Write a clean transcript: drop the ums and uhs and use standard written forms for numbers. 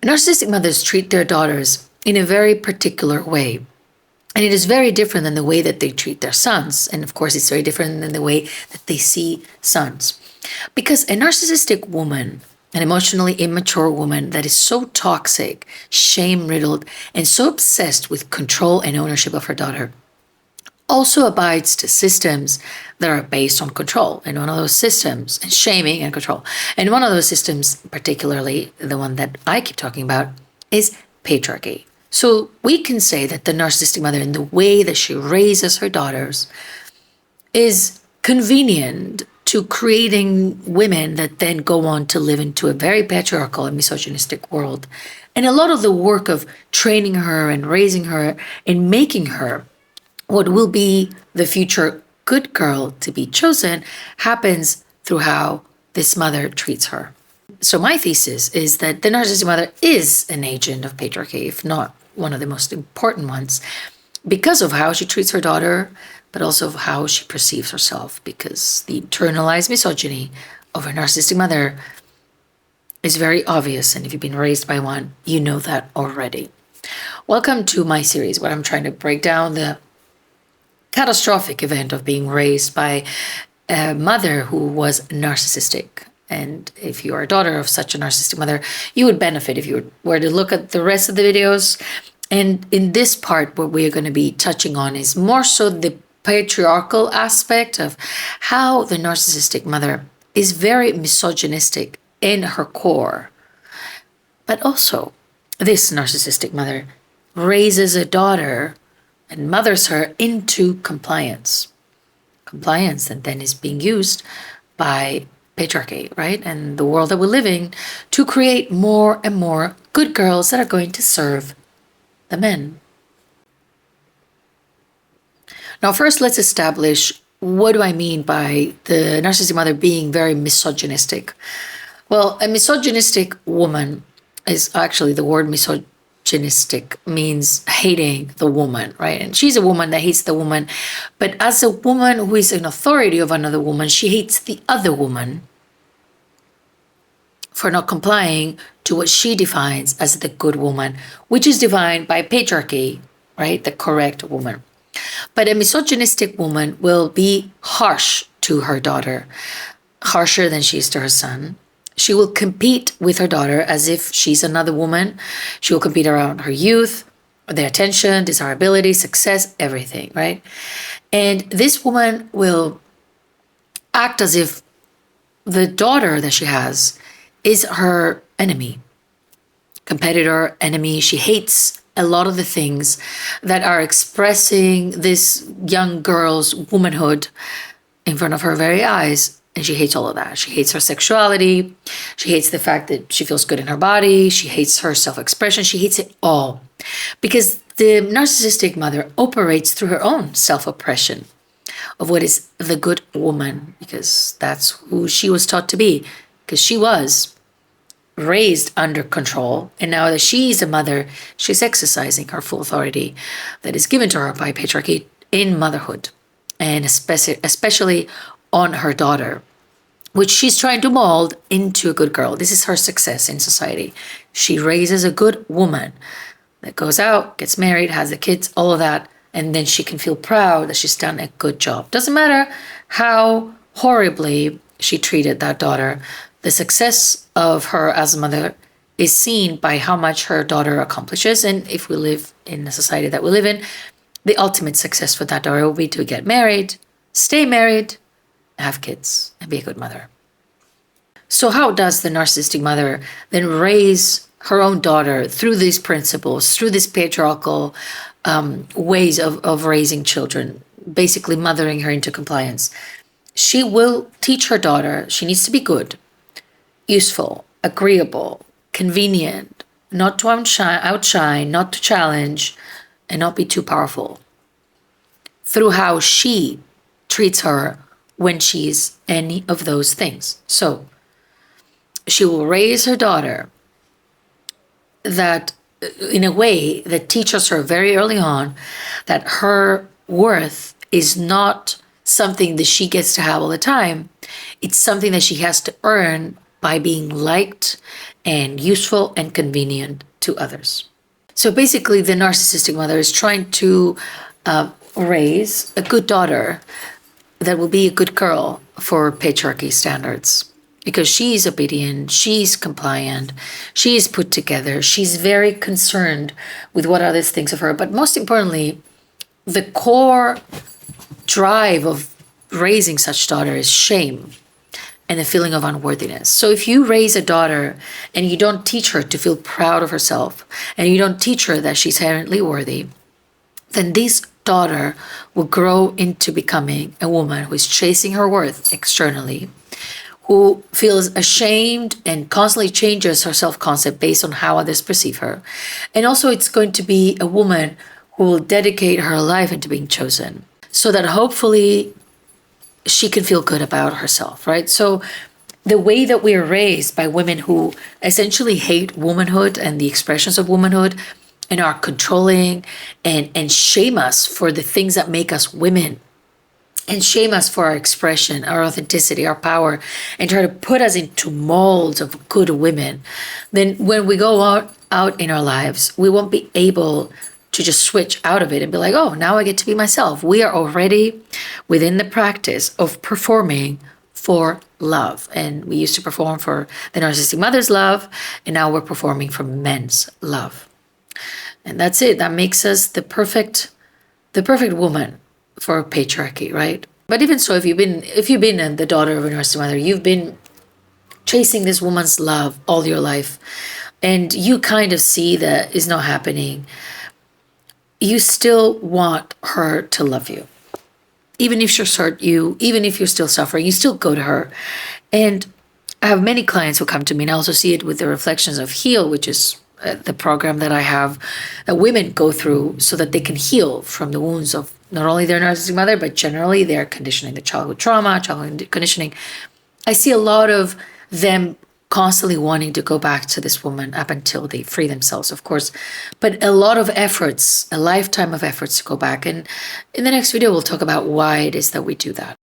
Narcissistic mothers treat their daughters in a very particular way. And it is very different than the way that they treat their sons. And of course, it's very different than the way that they see sons. Because a narcissistic woman, an emotionally immature woman that is so toxic, shame riddled, and so obsessed with control and ownership of her daughter, also abides to systems that are based on control. And one of those systems, and shaming and control, and one of those systems, particularly the one that I keep talking about, is patriarchy. So we can say that the narcissistic mother, in the way that she raises her daughters, is convenient to creating women that then go on to live into a very patriarchal and misogynistic world. And a lot of the work of training her and raising her and making her what will be the future good girl to be chosen happens through how this mother treats her. So my thesis is that the narcissistic mother is an agent of patriarchy, if not one of the most important ones, because of how she treats her daughter, but also of how she perceives herself, because the internalized misogyny of a narcissistic mother is very obvious. And if you've been raised by one, you know that already. Welcome to my series where I'm trying to break down the catastrophic event of being raised by a mother who was narcissistic. And if you are a daughter of such a narcissistic mother, you would benefit if you were to look at the rest of the videos. And in this part, what we're going to be touching on is more so the patriarchal aspect of how the narcissistic mother is very misogynistic in her core. But also, this narcissistic mother raises a daughter and mothers her into compliance. Compliance that then is being used by patriarchy, right? And the world that we live in to create more and more good girls that are going to serve the men. Now, first, let's establish what do I mean by the narcissistic mother being very misogynistic. Well, a misogynistic woman is actually the word misogynistic means hating the woman, right? And she's a woman that hates the woman. But as a woman who is an authority of another woman, she hates the other woman for not complying to what she defines as the good woman, which is defined by patriarchy, right? The correct woman. But a misogynistic woman will be harsh to her daughter, harsher than she is to her son. She will compete with her daughter as if she's another woman. She will compete around her youth, their attention, desirability, success, everything, right? And this woman will act as if the daughter that she has is her enemy, competitor, enemy. She hates a lot of the things that are expressing this young girl's womanhood in front of her very eyes. And she hates all of that. She hates her sexuality. She hates the fact that she feels good in her body. She hates her self-expression. She hates it all. Because the narcissistic mother operates through her own self-oppression of what is the good woman, because that's who she was taught to be, because she was raised under control. And now that she's a mother, she's exercising her full authority that is given to her by patriarchy in motherhood, and especially on her daughter, which she's trying to mold into a good girl. This is her success in society. She raises a good woman that goes out, gets married, has the kids, all of that, and then she can feel proud that she's done a good job. Doesn't matter how horribly she treated that daughter. The success of her as a mother is seen by how much her daughter accomplishes. And if we live in the society that we live in, the ultimate success for that daughter will be to get married, stay married, have kids, and be a good mother. So how does the narcissistic mother then raise her own daughter through these principles, through these patriarchal ways of raising children, basically mothering her into compliance? She will teach her daughter she needs to be good, useful, agreeable, convenient, not to outshine, not to challenge, and not be too powerful, through how she treats her when she's any of those things. So she will raise her daughter that in a way that teaches her very early on that her worth is not something that she gets to have all the time. It's something that she has to earn by being liked and useful and convenient to others. So basically, the narcissistic mother is trying to raise a good daughter that will be a good girl for patriarchy standards, because she's obedient, she's compliant, she's put together, she's very concerned with what others think of her. But most importantly, the core drive of raising such daughter is shame and the feeling of unworthiness. So if you raise a daughter and you don't teach her to feel proud of herself, and you don't teach her that she's inherently worthy, then this daughter will grow into becoming a woman who is chasing her worth externally, who feels ashamed and constantly changes her self-concept based on how others perceive her. And also it's going to be a woman who will dedicate her life into being chosen, so that hopefully she can feel good about herself, right? So the way that we are raised by women who essentially hate womanhood and the expressions of womanhood, and are controlling and shame us for the things that make us women, and shame us for our expression, our authenticity, our power, and try to put us into molds of good women, then when we go out in our lives, we won't be able to just switch out of it and be like, oh, now I get to be myself. We are already within the practice of performing for love. And we used to perform for the narcissistic mother's love, and now we're performing for men's love. And that's it. That makes us the perfect woman for patriarchy, right? But even so, if you've been the daughter of a narcissistic mother, you've been chasing this woman's love all your life, and you kind of see that is not happening, you still want her to love you. Even if she's hurt you, even if you're still suffering, you still go to her. And I have many clients who come to me, and I also see it with the Reflections of Heal, which is the program that I have that women go through so that they can heal from the wounds of not only their narcissistic mother, but generally their conditioning, the childhood trauma, childhood conditioning. I see a lot of them constantly wanting to go back to this woman up until they free themselves, of course, but a lot of efforts, a lifetime of efforts to go back. And in the next video, we'll talk about why it is that we do that.